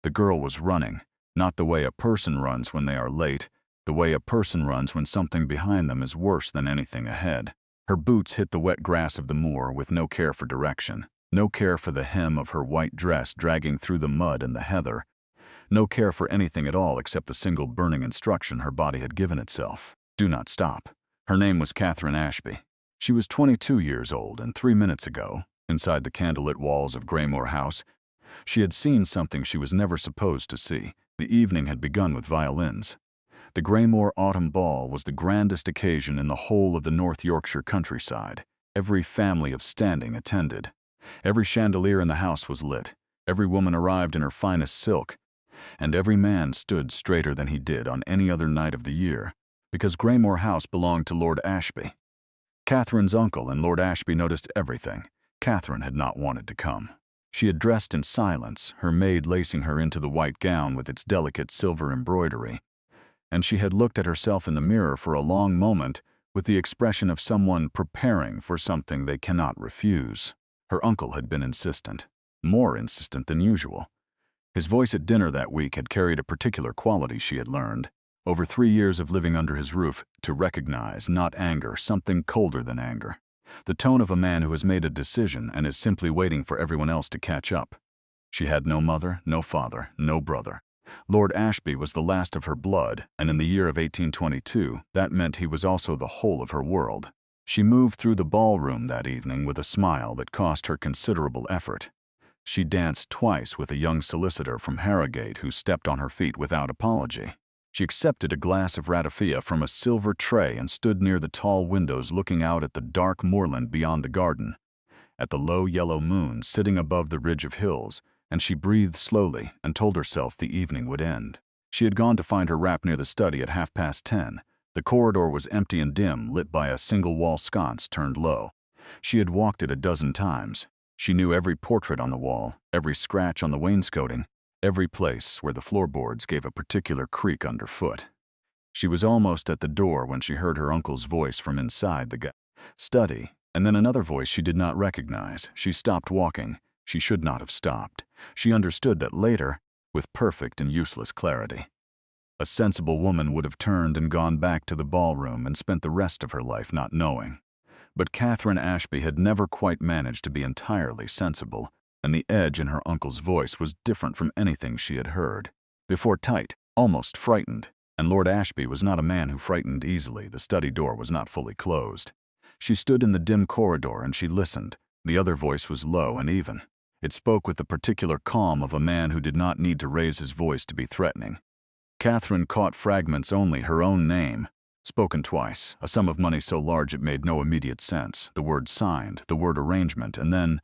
The girl was running, not the way a person runs when they are late, the way a person runs when something behind them is worse than anything ahead. Her boots hit the wet grass of the moor with no care for direction, no care for the hem of her white dress dragging through the mud and the heather, no care for anything at all except the single burning instruction her body had given itself. Do not stop. Her name was Catherine Ashby. She was 22 years old, and 3 minutes ago, inside the candlelit walls of Graymore House, she had seen something she was never supposed to see. The evening had begun with violins. The Graymore Autumn Ball was the grandest occasion in the whole of the North Yorkshire countryside. Every family of standing attended. Every chandelier in the house was lit. Every woman arrived in her finest silk, and every man stood straighter than he did on any other night of the year, because Graymore House belonged to Lord Ashby. Catherine's uncle and Lord Ashby noticed everything. Catherine had not wanted to come. She had dressed in silence, her maid lacing her into the white gown with its delicate silver embroidery, and she had looked at herself in the mirror for a long moment with the expression of someone preparing for something they cannot refuse. Her uncle had been insistent, more insistent than usual. His voice at dinner that week had carried a particular quality she had learned, over 3 years of living under his roof, to recognize, not anger, something colder than anger. The tone of a man who has made a decision and is simply waiting for everyone else to catch up. She had no mother, no father, no brother. Lord Ashby was the last of her blood, and in the year of 1822, that meant he was also the whole of her world. She moved through the ballroom that evening with a smile that cost her considerable effort. She danced twice with a young solicitor from Harrogate who stepped on her feet without apology. She accepted a glass of ratafia from a silver tray and stood near the tall windows looking out at the dark moorland beyond the garden, at the low yellow moon sitting above the ridge of hills, and she breathed slowly and told herself the evening would end. She had gone to find her wrap near the study at 10:30. The corridor was empty and dim, lit by a single-wall sconce turned low. She had walked it a dozen times. She knew every portrait on the wall, every scratch on the wainscoting, every place where the floorboards gave a particular creak underfoot. She was almost at the door when she heard her uncle's voice from inside the study, and then another voice she did not recognize. She stopped walking. She should not have stopped. She understood that later, with perfect and useless clarity. A sensible woman would have turned and gone back to the ballroom and spent the rest of her life not knowing. But Catherine Ashby had never quite managed to be entirely sensible, and the edge in her uncle's voice was different from anything she had heard. Before tight, almost frightened, and Lord Ashby was not a man who frightened easily. The study door was not fully closed. She stood in the dim corridor and she listened. The other voice was low and even. It spoke with the particular calm of a man who did not need to raise his voice to be threatening. Catherine caught fragments only, her own name, spoken twice, a sum of money so large it made no immediate sense, the word signed, the word arrangement, and then,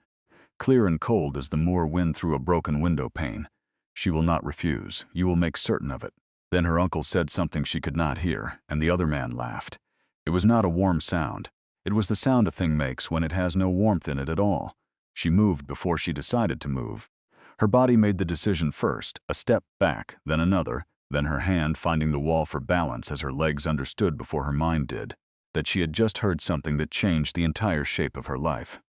clear and cold as the moor wind through a broken window pane, "She will not refuse. You will make certain of it." Then her uncle said something she could not hear, and the other man laughed. It was not a warm sound. It was the sound a thing makes when it has no warmth in it at all. She moved before she decided to move. Her body made the decision first, a step back, then another, then her hand finding the wall for balance as her legs understood before her mind did, that she had just heard something that changed the entire shape of her life.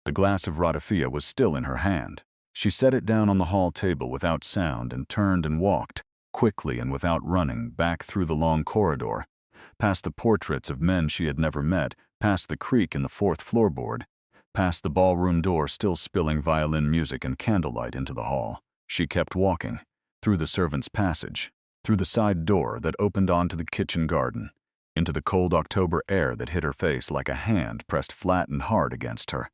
The glass of ratafia was still in her hand. She set it down on the hall table without sound and turned and walked, quickly and without running, back through the long corridor, past the portraits of men she had never met, past the creak in the fourth floorboard, past the ballroom door still spilling violin music and candlelight into the hall. She kept walking, through the servants' passage, through the side door that opened onto the kitchen garden, into the cold October air that hit her face like a hand pressed flat and hard against her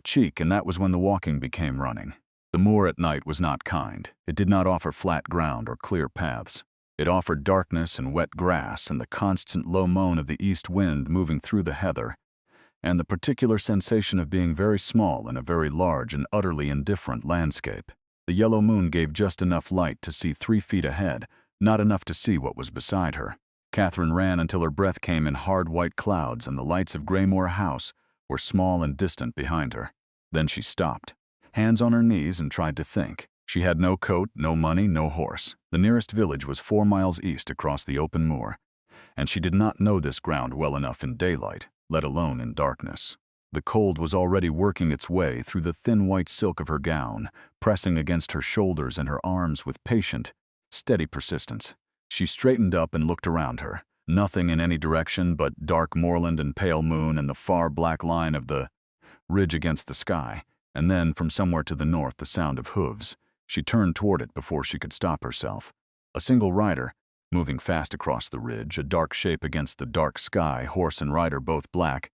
cheek, and that was when the walking became running. The moor at night was not kind. It did not offer flat ground or clear paths. It offered darkness and wet grass and the constant low moan of the east wind moving through the heather, and the particular sensation of being very small in a very large and utterly indifferent landscape. The yellow moon gave just enough light to see 3 feet ahead, not enough to see what was beside her. Catherine ran until her breath came in hard white clouds and the lights of Graymore House were small and distant behind her. Then she stopped, hands on her knees, and tried to think. She had no coat, no money, no horse. The nearest village was 4 miles east across the open moor, and she did not know this ground well enough in daylight, let alone in darkness. The cold was already working its way through the thin white silk of her gown, pressing against her shoulders and her arms with patient, steady persistence. She straightened up and looked around her. Nothing in any direction but dark moorland and pale moon and the far black line of the ridge against the sky, and then from somewhere to the north the sound of hooves. She turned toward it before she could stop herself. A single rider, moving fast across the ridge, a dark shape against the dark sky, horse and rider both black,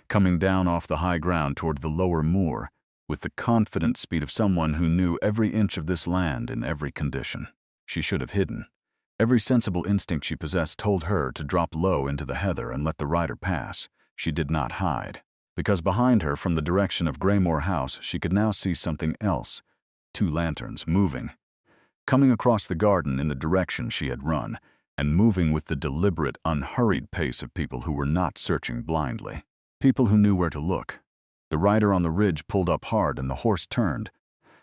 coming down off the high ground toward the lower moor, with the confident speed of someone who knew every inch of this land in every condition. She should have hidden. Every sensible instinct she possessed told her to drop low into the heather and let the rider pass. She did not hide, because behind her, from the direction of Graymore House, she could now see something else. 2 lanterns, moving. Coming across the garden in the direction she had run, and moving with the deliberate, unhurried pace of people who were not searching blindly. People who knew where to look. The rider on the ridge pulled up hard and the horse turned,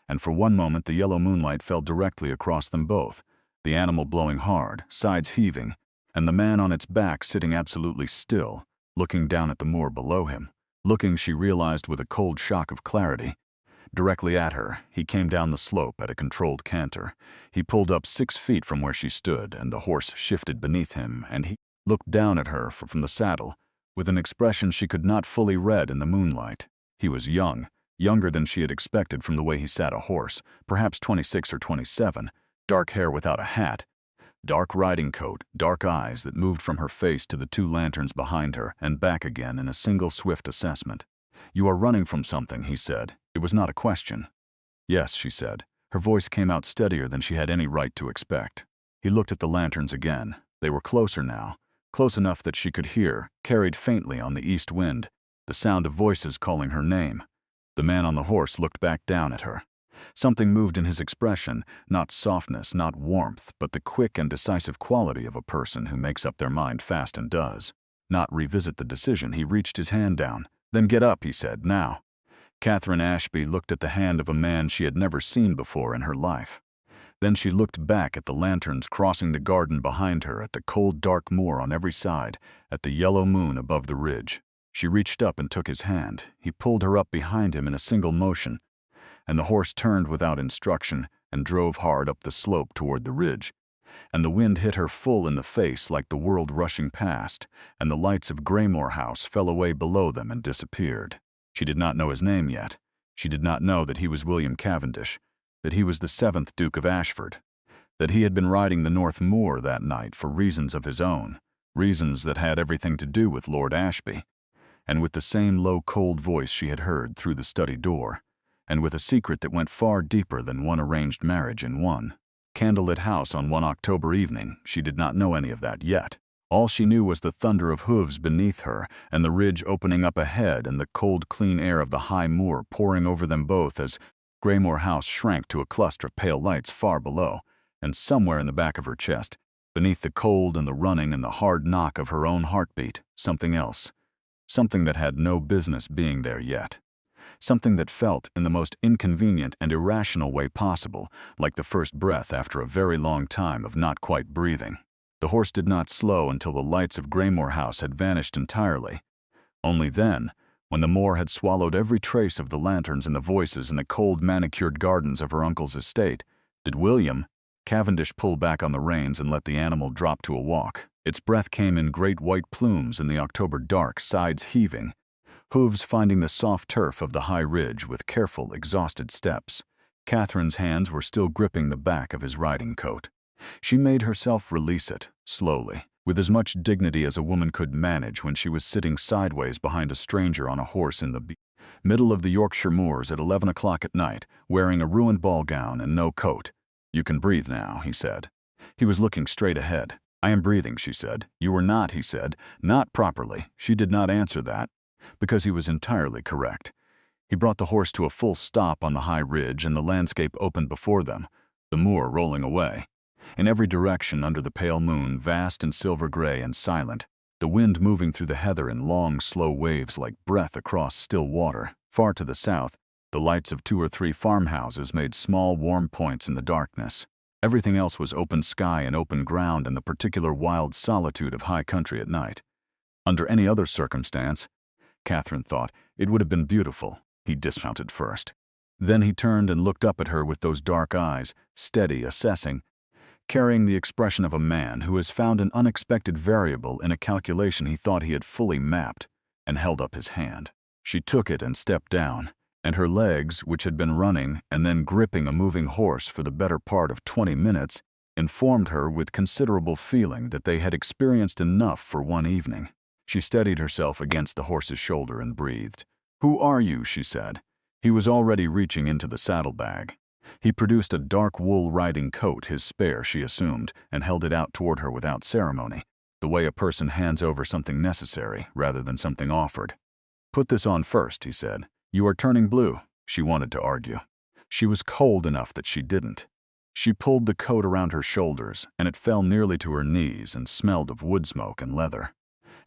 and for one moment the yellow moonlight fell directly across them both, the animal blowing hard, sides heaving, and the man on its back sitting absolutely still, looking down at the moor below him. Looking, she realized with a cold shock of clarity. Directly at her, he came down the slope at a controlled canter. He pulled up 6 feet from where she stood, and the horse shifted beneath him, and he looked down at her from the saddle, with an expression she could not fully read in the moonlight. He was young, younger than she had expected from the way he sat a horse, perhaps 26 or 27, dark hair without a hat, dark riding coat, dark eyes that moved from her face to the 2 lanterns behind her and back again in a single swift assessment. "You are running from something," he said. It was not a question. "Yes," she said. Her voice came out steadier than she had any right to expect. He looked at the lanterns again. They were closer now, close enough that she could hear, carried faintly on the east wind, the sound of voices calling her name. The man on the horse looked back down at her. Something moved in his expression, not softness, not warmth, but the quick and decisive quality of a person who makes up their mind fast and does not revisit the decision. He reached his hand down. "Then get up," he said, "now." Catherine Ashby looked at the hand of a man she had never seen before in her life. Then she looked back at the lanterns crossing the garden behind her, at the cold dark moor on every side, at the yellow moon above the ridge. She reached up and took his hand. He pulled her up behind him in a single motion, and the horse turned without instruction and drove hard up the slope toward the ridge. And the wind hit her full in the face like the world rushing past, and the lights of Graymore House fell away below them and disappeared. She did not know his name yet. She did not know that he was William Cavendish, that he was the 7th Duke of Ashford, that he had been riding the North Moor that night for reasons of his own, reasons that had everything to do with Lord Ashby, and with the same low, cold voice she had heard through the study door, and with a secret that went far deeper than one arranged marriage in one candlelit house on one October evening. She did not know any of that yet. All she knew was the thunder of hooves beneath her, and the ridge opening up ahead, and the cold, clean air of the high moor pouring over them both as Graymore House shrank to a cluster of pale lights far below, and somewhere in the back of her chest, beneath the cold and the running and the hard knock of her own heartbeat, something else, something that had no business being there yet. Something that felt, in the most inconvenient and irrational way possible, like the first breath after a very long time of not quite breathing. The horse did not slow until the lights of Graymore House had vanished entirely. Only then, when the moor had swallowed every trace of the lanterns and the voices in the cold manicured gardens of her uncle's estate, did William Cavendish pull back on the reins and let the animal drop to a walk. Its breath came in great white plumes in the October dark, sides heaving, hooves finding the soft turf of the high ridge with careful, exhausted steps. Catherine's hands were still gripping the back of his riding coat. She made herself release it, slowly, with as much dignity as a woman could manage when she was sitting sideways behind a stranger on a horse in the middle of the Yorkshire moors at 11 o'clock at night, wearing a ruined ball gown and no coat. "You can breathe now," he said. He was looking straight ahead. "I am breathing," she said. "You were not," he said. "Not properly." She did not answer that, because he was entirely correct. He brought the horse to a full stop on the high ridge, and the landscape opened before them, the moor rolling away. In every direction under the pale moon, vast and silver gray and silent, the wind moving through the heather in long, slow waves like breath across still water. Far to the south, the lights of 2 or 3 farmhouses made small, warm points in the darkness. Everything else was open sky and open ground and the particular wild solitude of high country at night. Under any other circumstance, Catherine thought. It would have been beautiful. He dismounted first. Then he turned and looked up at her with those dark eyes, steady, assessing, carrying the expression of a man who has found an unexpected variable in a calculation he thought he had fully mapped, and held up his hand. She took it and stepped down, and her legs, which had been running and then gripping a moving horse for the better part of 20 minutes, informed her with considerable feeling that they had experienced enough for one evening. She steadied herself against the horse's shoulder and breathed. "Who are you?" she said. He was already reaching into the saddlebag. He produced a dark wool riding coat, his spare, she assumed, and held it out toward her without ceremony, the way a person hands over something necessary rather than something offered. "Put this on first," he said. "You are turning blue." She wanted to argue. She was cold enough that she didn't. She pulled the coat around her shoulders, and it fell nearly to her knees and smelled of wood smoke and leather,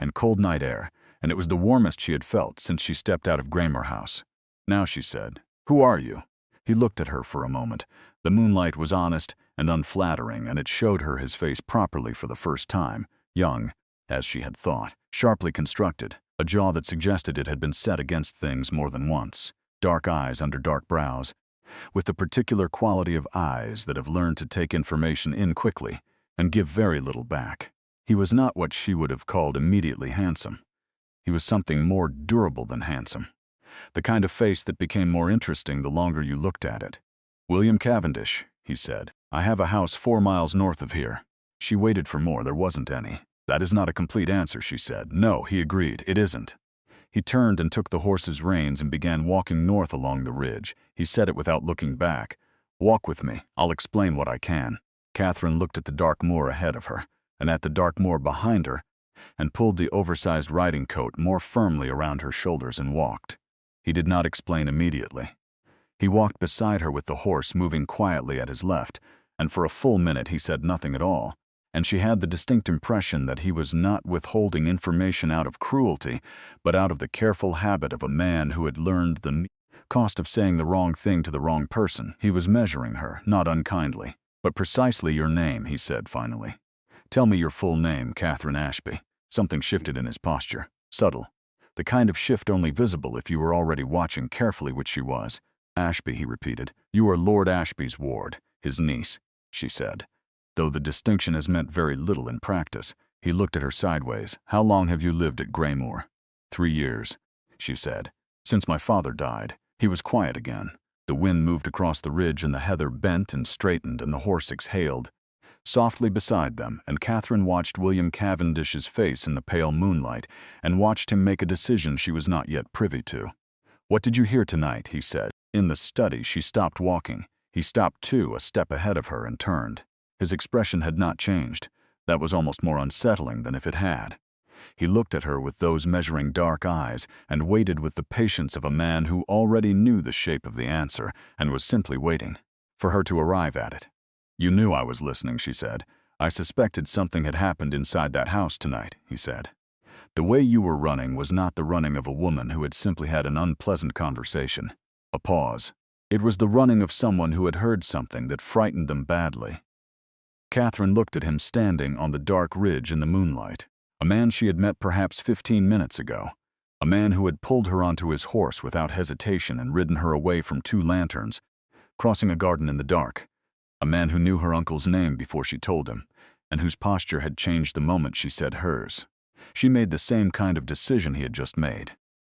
and cold night air, and it was the warmest she had felt since she stepped out of Graymore House. "Now," she said, "who are you?" He looked at her for a moment. The moonlight was honest and unflattering, and it showed her his face properly for the first time, young, as she had thought, sharply constructed, a jaw that suggested it had been set against things more than once, dark eyes under dark brows, with the particular quality of eyes that have learned to take information in quickly and give very little back. He was not what she would have called immediately handsome. He was something more durable than handsome. The kind of face that became more interesting the longer you looked at it. "William Cavendish," he said. "I have a house 4 miles north of here." She waited for more. There wasn't any. "That is not a complete answer," she said. "No," he agreed, "it isn't." He turned and took the horse's reins and began walking north along the ridge. He said it without looking back. "Walk with me. I'll explain what I can." Catherine looked at the dark moor ahead of her, and at the dark moor behind her, and pulled the oversized riding coat more firmly around her shoulders and walked. He did not explain immediately. He walked beside her with the horse moving quietly at his left, and for a full minute he said nothing at all, and she had the distinct impression that he was not withholding information out of cruelty, but out of the careful habit of a man who had learned the cost of saying the wrong thing to the wrong person. He was measuring her, not unkindly. "But precisely your name," he said finally. "Tell me your full name, Catherine Ashby." Something shifted in his posture, subtle. The kind of shift only visible if you were already watching carefully, which she was. "Ashby," he repeated. "You are Lord Ashby's ward, his niece," she said. Though the distinction has meant very little in practice, he looked at her sideways. "How long have you lived at Graymore?" 3 years, she said. "Since my father died." He was quiet again. The wind moved across the ridge and the heather bent and straightened and the horse exhaled softly beside them, and Catherine watched William Cavendish's face in the pale moonlight and watched him make a decision she was not yet privy to. "What did you hear tonight?" he said. In the study, she stopped walking. He stopped too, a step ahead of her, and turned. His expression had not changed. That was almost more unsettling than if it had. He looked at her with those measuring dark eyes and waited with the patience of a man who already knew the shape of the answer and was simply waiting for her to arrive at it. "You knew I was listening," she said. "I suspected something had happened inside that house tonight," he said. "The way you were running was not the running of a woman who had simply had an unpleasant conversation." A pause. It was the running of someone who had heard something that frightened them badly. Catherine looked at him standing on the dark ridge in the moonlight. A man she had met perhaps 15 minutes ago. A man who had pulled her onto his horse without hesitation and ridden her away from 2 lanterns, crossing a garden in the dark. A man who knew her uncle's name before she told him, and whose posture had changed the moment she said hers. She made the same kind of decision he had just made.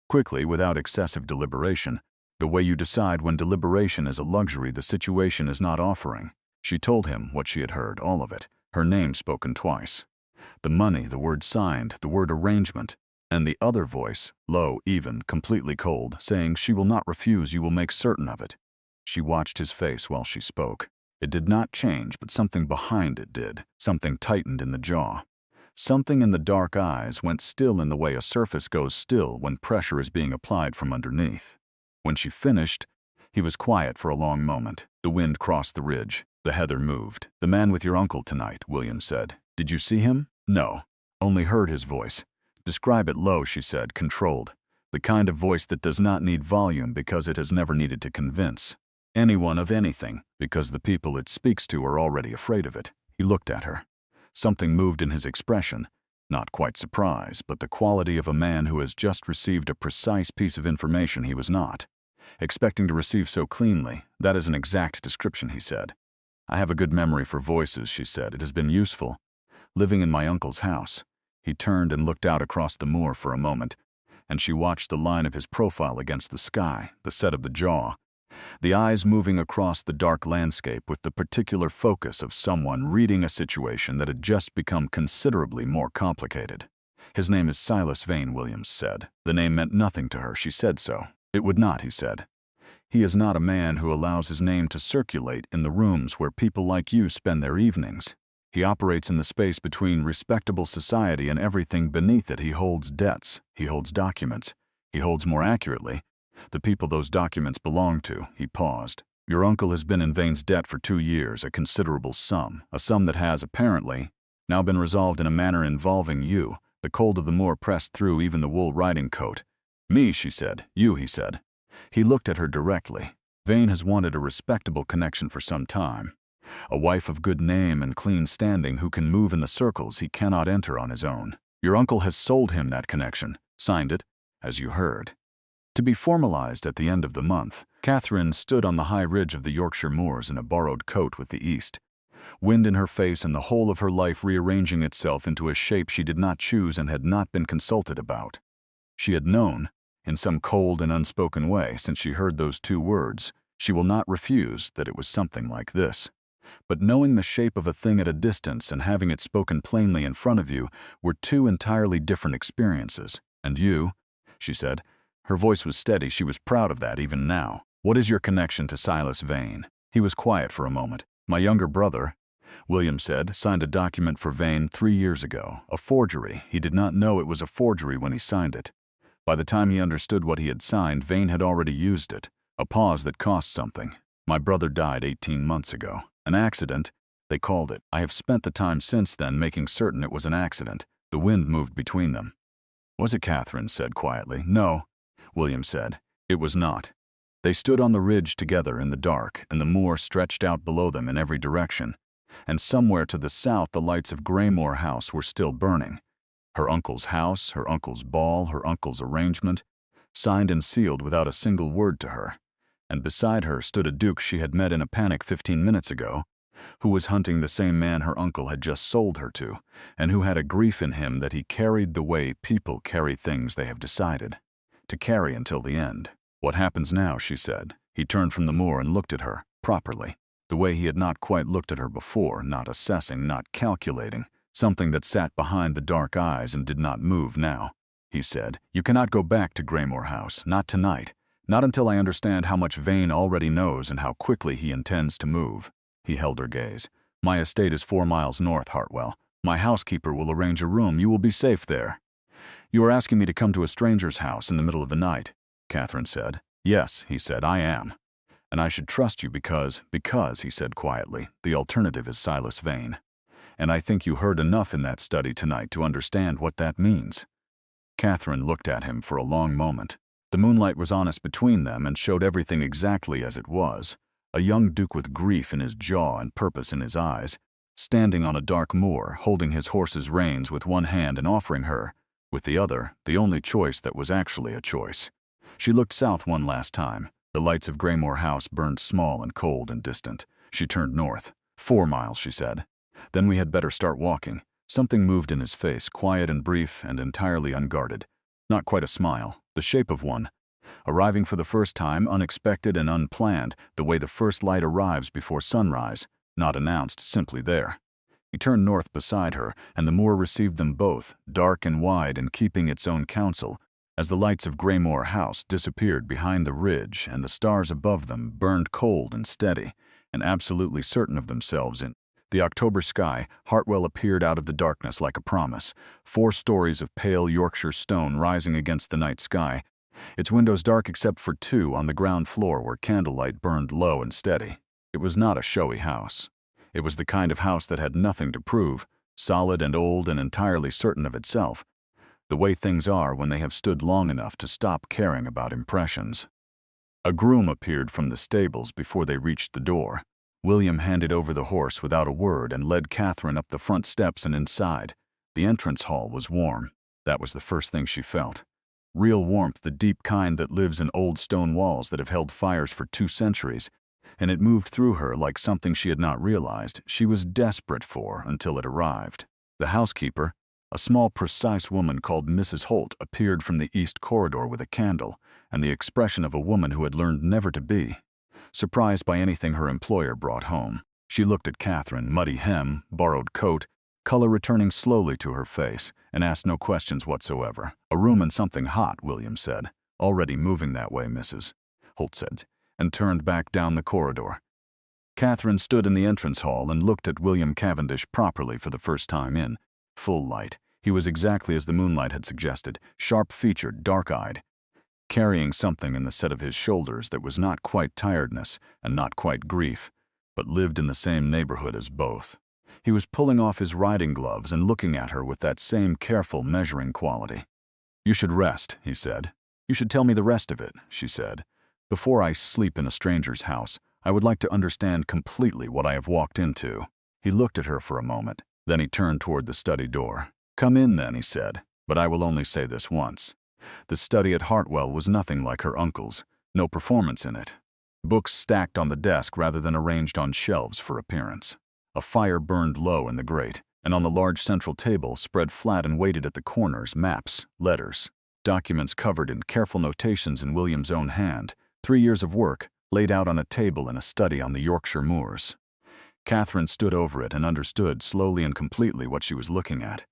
Quickly, without excessive deliberation, the way you decide when deliberation is a luxury the situation is not offering. She told him what she had heard, all of it, her name spoken twice. The money, the word signed, the word arrangement, and the other voice, low, even, completely cold, saying, "She will not refuse, you will make certain of it." She watched his face while she spoke. It did not change, but something behind it did. Something tightened in the jaw. Something in the dark eyes went still in the way a surface goes still when pressure is being applied from underneath. When she finished, he was quiet for a long moment. The wind crossed the ridge. The heather moved. "The man with your uncle tonight," William said. "Did you see him?" "No. Only heard his voice." "Describe it low," she said, controlled. The kind of voice that does not need volume because it has never needed to convince anyone of anything, because the people it speaks to are already afraid of it. He looked at her. Something moved in his expression, Not quite surprise, but the quality of a man who has just received a precise piece of information he was not expecting to receive so cleanly. That is an exact description, he said. I have a good memory for voices, she said. It has been useful. Living in my uncle's house. He turned and looked out across the moor for a moment, and she watched the line of his profile against the sky, the set of the jaw, the eyes moving across the dark landscape with the particular focus of someone reading a situation that had just become considerably more complicated. His name is Silas Vane, Williams said. The name meant nothing to her. She said so. It would not, he said. He is not a man who allows his name to circulate in the rooms where people like you spend their evenings. He operates in the space between respectable society and everything beneath it. He holds debts. He holds documents. He holds, more accurately, the people those documents belong to. He paused. Your uncle has been in Vane's debt for 2 years, a considerable sum, a sum that has, apparently, now been resolved in a manner involving you. The cold of the moor pressed through even the wool riding coat. Me, she said. You, he said. He looked at her directly. Vane has wanted a respectable connection for some time. A wife of good name and clean standing who can move in the circles he cannot enter on his own. Your uncle has sold him that connection, signed it, as you heard. To be formalized at the end of the month. Catherine stood on the high ridge of the Yorkshire moors in a borrowed coat with the east. Wind in her face and the whole of her life rearranging itself into a shape she did not choose and had not been consulted about. She had known, in some cold and unspoken way, since she heard those 2 words, she will not refuse, that it was something like this. But knowing the shape of a thing at a distance and having it spoken plainly in front of you were 2 entirely different experiences. And you, she said. Her voice was steady. She was proud of that even now. What is your connection to Silas Vane? He was quiet for a moment. My younger brother, William said, signed a document for Vane 3 years ago. A forgery. He did not know it was a forgery when he signed it. By the time he understood what he had signed, Vane had already used it. A pause that cost something. My brother died 18 months ago. An accident, they called it. I have spent the time since then making certain it was an accident. The wind moved between them. Was it? Catherine said quietly. No, William said. It was not. They stood on the ridge together in the dark, and the moor stretched out below them in every direction. And somewhere to the south the lights of Graymore House were still burning. Her uncle's house, her uncle's ball, her uncle's arrangement, signed and sealed without a single word to her. And beside her stood a duke she had met in a panic 15 minutes ago, who was hunting the same man her uncle had just sold her to, and who had a grief in him that he carried the way people carry things they have decided to carry until the end. What happens now, she said. He turned from the moor and looked at her, properly, the way he had not quite looked at her before, not assessing, not calculating, something that sat behind the dark eyes and did not move now. He said, You cannot go back to Graymore House, not tonight, not until I understand how much Vane already knows and how quickly he intends to move. He held her gaze. My estate is 4 miles north, Hartwell. My housekeeper will arrange a room. You will be safe there. You are asking me to come to a stranger's house in the middle of the night, Catherine said. Yes, he said, I am. And I should trust you because, he said quietly, the alternative is Silas Vane. And I think you heard enough in that study tonight to understand what that means. Catherine looked at him for a long moment. The moonlight was honest between them and showed everything exactly as it was. A young duke with grief in his jaw and purpose in his eyes, standing on a dark moor, holding his horse's reins with one hand and offering her, with the other, the only choice that was actually a choice. She looked south one last time. The lights of Graymore House burned small and cold and distant. She turned north. 4 miles, she said. Then we had better start walking. Something moved in his face, quiet and brief and entirely unguarded. Not quite a smile, the shape of one. Arriving for the first time, unexpected and unplanned, the way the first light arrives before sunrise, not announced, simply there. He turned north beside her, and the moor received them both, dark and wide and keeping its own counsel, as the lights of Graymore House disappeared behind the ridge and the stars above them burned cold and steady, and absolutely certain of themselves in the October sky. Hartwell appeared out of the darkness like a promise, 4 stories of pale Yorkshire stone rising against the night sky, its windows dark except for 2 on the ground floor where candlelight burned low and steady. It was not a showy house. It was the kind of house that had nothing to prove, solid and old and entirely certain of itself, the way things are when they have stood long enough to stop caring about impressions. A groom appeared from the stables before they reached the door. William handed over the horse without a word and led Catherine up the front steps and inside. The entrance hall was warm. That was the first thing she felt. Real warmth, the deep kind that lives in old stone walls that have held fires for 2 centuries, and it moved through her like something she had not realized she was desperate for until it arrived. The housekeeper, a small, precise woman called Mrs. Holt, appeared from the east corridor with a candle and the expression of a woman who had learned never to be surprised by anything her employer brought home. She looked at Catherine, muddy hem, borrowed coat, color returning slowly to her face, and asked no questions whatsoever. "A room and something hot," William said. "Already moving that way, Mrs. Holt said, and turned back down the corridor. Catherine stood in the entrance hall and looked at William Cavendish properly for the first time in full light. He was exactly as the moonlight had suggested, sharp-featured, dark-eyed, carrying something in the set of his shoulders that was not quite tiredness and not quite grief, but lived in the same neighborhood as both. He was pulling off his riding gloves and looking at her with that same careful, measuring quality. "You should rest," he said. "You should tell me the rest of it," she said. "Before I sleep in a stranger's house, I would like to understand completely what I have walked into." He looked at her for a moment. Then he turned toward the study door. "Come in then," he said, "but I will only say this once. The study at Hartwell was nothing like her uncle's, no performance in it. Books stacked on the desk rather than arranged on shelves for appearance. A fire burned low in the grate, and on the large central table, spread flat and weighted at the corners, maps, letters, documents covered in careful notations in William's own hand, 3 years of work, laid out on a table in a study on the Yorkshire moors. Catherine stood over it and understood slowly and completely what she was looking at.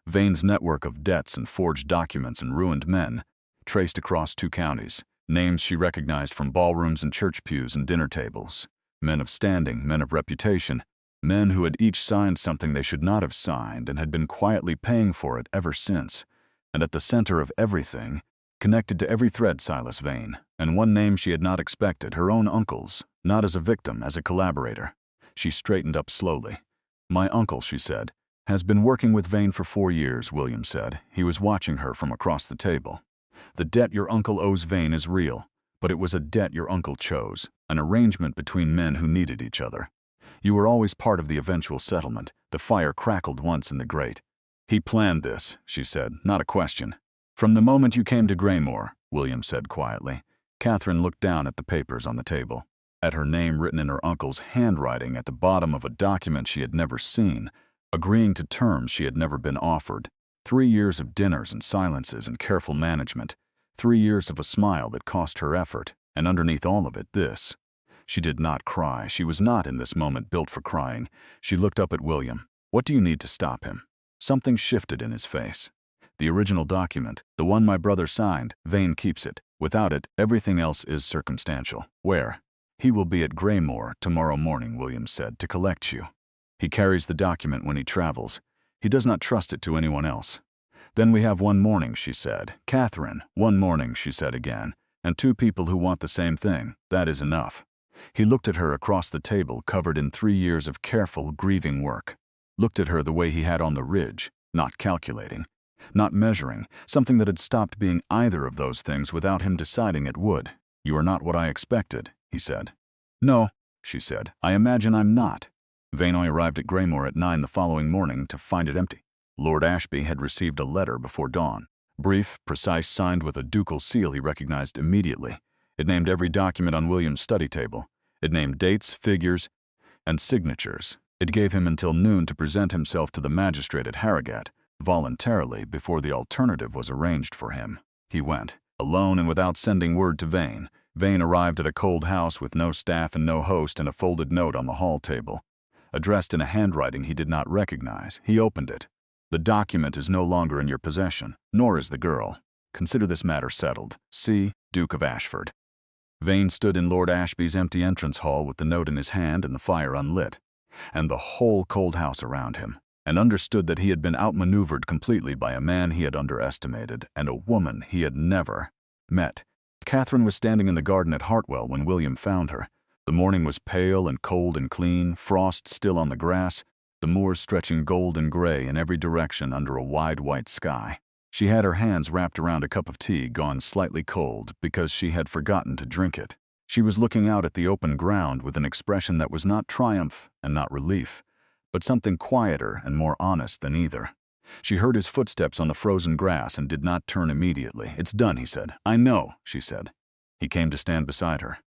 Vane's network of debts and forged documents and ruined men, traced across 2 counties, names she recognized from ballrooms and church pews and dinner tables, men of standing, men of reputation, men who had each signed something they should not have signed and had been quietly paying for it ever since. And at the center of everything, connected to every thread, Silas Vane, and one name she had not expected, her own uncle's, not as a victim, as a collaborator. She straightened up slowly. "My uncle," she said, "has been working with Vane for 4 years," William said. He was watching her from across the table. "The debt your uncle owes Vane is real, but it was a debt your uncle chose, an arrangement between men who needed each other. You were always part of the eventual settlement." The fire crackled once in the grate. "He planned this," she said, "not a question." "From the moment you came to Graymore," William said quietly. Catherine looked down at the papers on the table, at her name written in her uncle's handwriting at the bottom of a document she had never seen, agreeing to terms she had never been offered. 3 years of dinners and silences and careful management. 3 years of a smile that cost her effort, and underneath all of it, this. She did not cry. She was not in this moment built for crying. She looked up at William. "What do you need to stop him?" Something shifted in his face. "The original document, the one my brother signed, Vane keeps it. Without it, everything else is circumstantial." "Where?" "He will be at Graymore tomorrow morning," William said, "to collect you. He carries the document when he travels. He does not trust it to anyone else." "Then we have one morning," she said. "Catherine, one morning," she said again, "and 2 people who want the same thing. That is enough." He looked at her across the table, covered in 3 years of careful, grieving work. Looked at her the way he had on the ridge, not calculating, not measuring, something that had stopped being either of those things without him deciding it would. "You are not what I expected," he said. "No," she said, "I imagine I'm not." Vane arrived at Graymore at 9 the following morning to find it empty. Lord Ashby had received a letter before dawn. Brief, precise, signed with a ducal seal he recognized immediately. It named every document on William's study table. It named dates, figures, and signatures. It gave him until noon to present himself to the magistrate at Harrogate, voluntarily, before the alternative was arranged for him. He went, alone and without sending word to Vane. Vane arrived at a cold house with no staff and no host, and a folded note on the hall table. Addressed in a handwriting he did not recognize. He opened it. "The document is no longer in your possession, nor is the girl. Consider this matter settled. C. Duke of Ashford." Vane stood in Lord Ashby's empty entrance hall with the note in his hand and the fire unlit, and the whole cold house around him, and understood that he had been outmaneuvered completely by a man he had underestimated and a woman he had never met. Catherine was standing in the garden at Hartwell when William found her. The morning was pale and cold and clean, frost still on the grass, the moors stretching gold and gray in every direction under a wide white sky. She had her hands wrapped around a cup of tea gone slightly cold because she had forgotten to drink it. She was looking out at the open ground with an expression that was not triumph and not relief, but something quieter and more honest than either. She heard his footsteps on the frozen grass and did not turn immediately. "It's done," he said. "I know," she said. He came to stand beside her,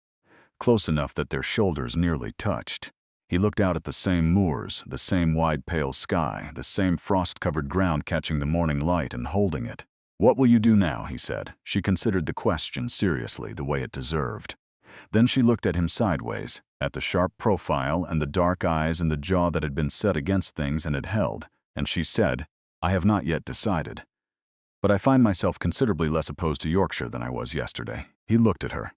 close enough that their shoulders nearly touched. He looked out at the same moors, the same wide pale sky, the same frost-covered ground catching the morning light and holding it. "What will you do now?" he said. She considered the question seriously, the way it deserved. Then she looked at him sideways, at the sharp profile and the dark eyes and the jaw that had been set against things and had held, and she said, "I have not yet decided. But I find myself considerably less opposed to Yorkshire than I was yesterday." He looked at her,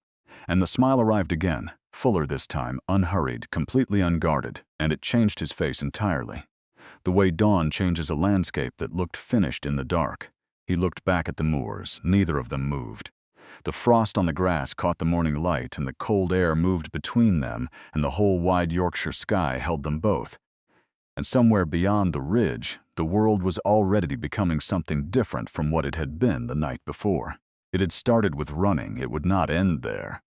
and the smile arrived again, fuller this time, unhurried, completely unguarded, and it changed his face entirely. The way dawn changes a landscape that looked finished in the dark. He looked back at the moors. Neither of them moved. The frost on the grass caught the morning light, and the cold air moved between them, and the whole wide Yorkshire sky held them both. And somewhere beyond the ridge, the world was already becoming something different from what it had been the night before. It had started with running. It would not end there.